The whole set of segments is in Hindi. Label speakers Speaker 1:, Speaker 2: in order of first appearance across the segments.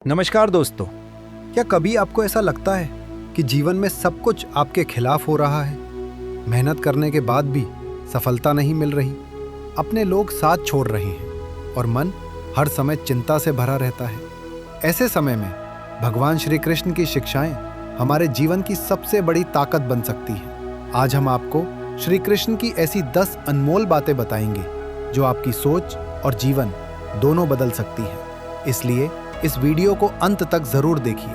Speaker 1: नमस्कार दोस्तों। क्या कभी आपको ऐसा लगता है कि जीवन में सब कुछ आपके खिलाफ हो रहा है? मेहनत करने के बाद भी सफलता नहीं मिल रही, अपने लोग साथ छोड़ रहे हैं और मन हर समय चिंता से भरा रहता है। ऐसे समय में भगवान श्री कृष्ण की शिक्षाएं हमारे जीवन की सबसे बड़ी ताकत बन सकती हैं। आज हम आपको श्री कृष्ण की ऐसी 10 अनमोल बातें बताएंगे जो आपकी सोच और जीवन दोनों बदल सकती हैं। इसलिए इस वीडियो को अंत तक जरूर देखिए।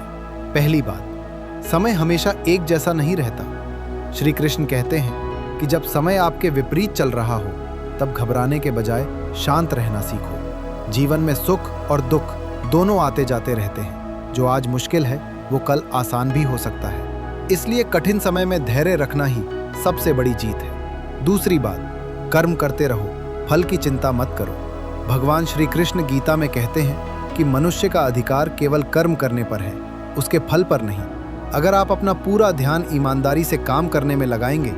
Speaker 1: पहली बात, समय हमेशा एक जैसा नहीं रहता। श्री कृष्ण कहते हैं कि जब समय आपके विपरीत चल रहा हो तब घबराने के बजाय शांत रहना सीखो। जीवन में सुख और दुख दोनों आते जाते रहते हैं। जो आज मुश्किल है वो कल आसान भी हो सकता है। इसलिए कठिन समय में धैर्य रखना ही सबसे बड़ी जीत है। दूसरी बात, कर्म करते रहो, फल की चिंता मत करो। भगवान श्री कृष्ण गीता में कहते हैं कि मनुष्य का अधिकार केवल कर्म करने पर है, उसके फल पर नहीं। अगर आप अपना पूरा ध्यान ईमानदारी से काम करने में लगाएंगे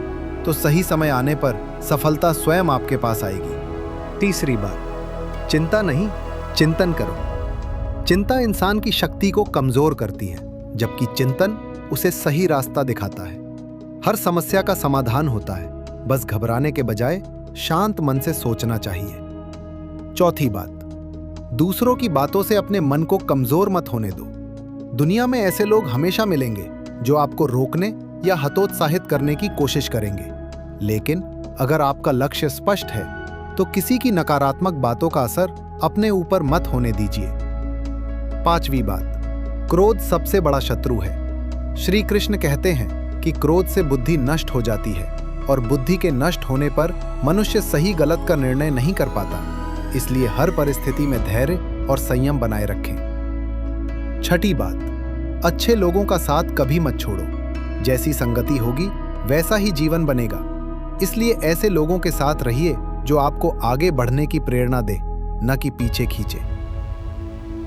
Speaker 1: तो सही समय आने पर सफलता स्वयं आपके पास आएगी। तीसरी बात, चिंता नहीं, चिंतन करो। चिंता इंसान की शक्ति को कमजोर करती है, जबकि चिंतन उसे सही रास्ता दिखाता है। हर समस्या का समाधान होता है, बस घबराने के बजाय शांत मन से सोचना चाहिए। चौथी बात, दूसरों की बातों से अपने मन को कमजोर मत होने दो। दुनिया में ऐसे लोग हमेशा मिलेंगे जो आपको रोकने या हतोत्साहित करने की कोशिश करेंगे, लेकिन अगर आपका लक्ष्य स्पष्ट है तो किसी की नकारात्मक बातों का असर अपने ऊपर मत होने दीजिए। पांचवी बात, क्रोध सबसे बड़ा शत्रु है। श्री कृष्ण कहते हैं कि क्रोध से बुद्धि नष्ट हो जाती है और बुद्धि के नष्ट होने पर मनुष्य सही गलत का निर्णय नहीं कर पाता। इसलिए हर परिस्थिति में धैर्य और संयम बनाए रखें। छठी बात, अच्छे लोगों का साथ कभी मत छोड़ो। जैसी संगति होगी वैसा ही जीवन बनेगा। इसलिए ऐसे लोगों के साथ रहिए जो आपको आगे बढ़ने की प्रेरणा दे, न कि पीछे खींचे।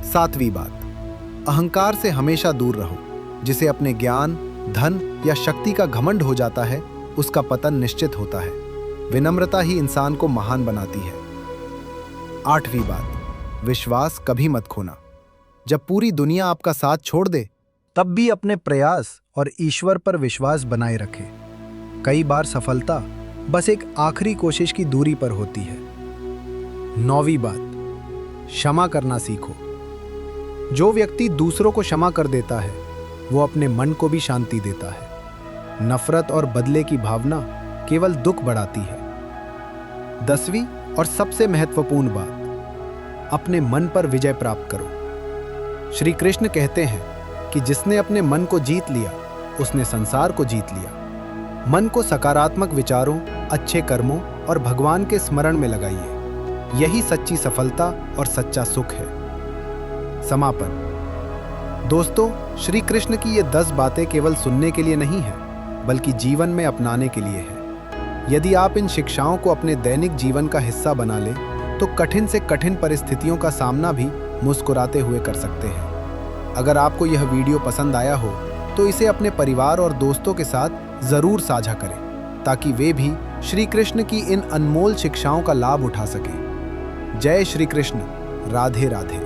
Speaker 1: सातवीं बात, अहंकार से हमेशा दूर रहो। जिसे अपने ज्ञान, धन या शक्ति का घमंड हो जाता है उसका पतन निश्चित होता है। विनम्रता ही इंसान को महान बनाती है। आठवीं बात, विश्वास कभी मत खोना। जब पूरी दुनिया आपका साथ छोड़ दे तब भी अपने प्रयास और ईश्वर पर विश्वास बनाए रखें। कई बार सफलता बस एक आखिरी कोशिश की दूरी पर होती है। नौवीं बात, क्षमा करना सीखो। जो व्यक्ति दूसरों को क्षमा कर देता है वो अपने मन को भी शांति देता है। नफरत और बदले की भावना केवल दुख बढ़ाती है। 10वीं और सबसे महत्वपूर्ण बात, अपने मन पर विजय प्राप्त करो। श्री कृष्ण कहते हैं कि जिसने अपने मन को जीत लिया उसने संसार को जीत लिया। मन को सकारात्मक विचारों, अच्छे कर्मों और भगवान के स्मरण में लगाइए। यही सच्ची सफलता और सच्चा सुख है। समापन। दोस्तों, श्री कृष्ण की ये 10 बातें केवल सुनने के लिए नहीं है, बल्कि जीवन में अपनाने के लिए है। यदि आप इन शिक्षाओं को अपने दैनिक जीवन का हिस्सा बना लें तो कठिन से कठिन परिस्थितियों का सामना भी मुस्कुराते हुए कर सकते हैं। अगर आपको यह वीडियो पसंद आया हो तो इसे अपने परिवार और दोस्तों के साथ जरूर साझा करें, ताकि वे भी श्री कृष्ण की इन अनमोल शिक्षाओं का लाभ उठा सकें। जय श्री कृष्ण। राधे राधे।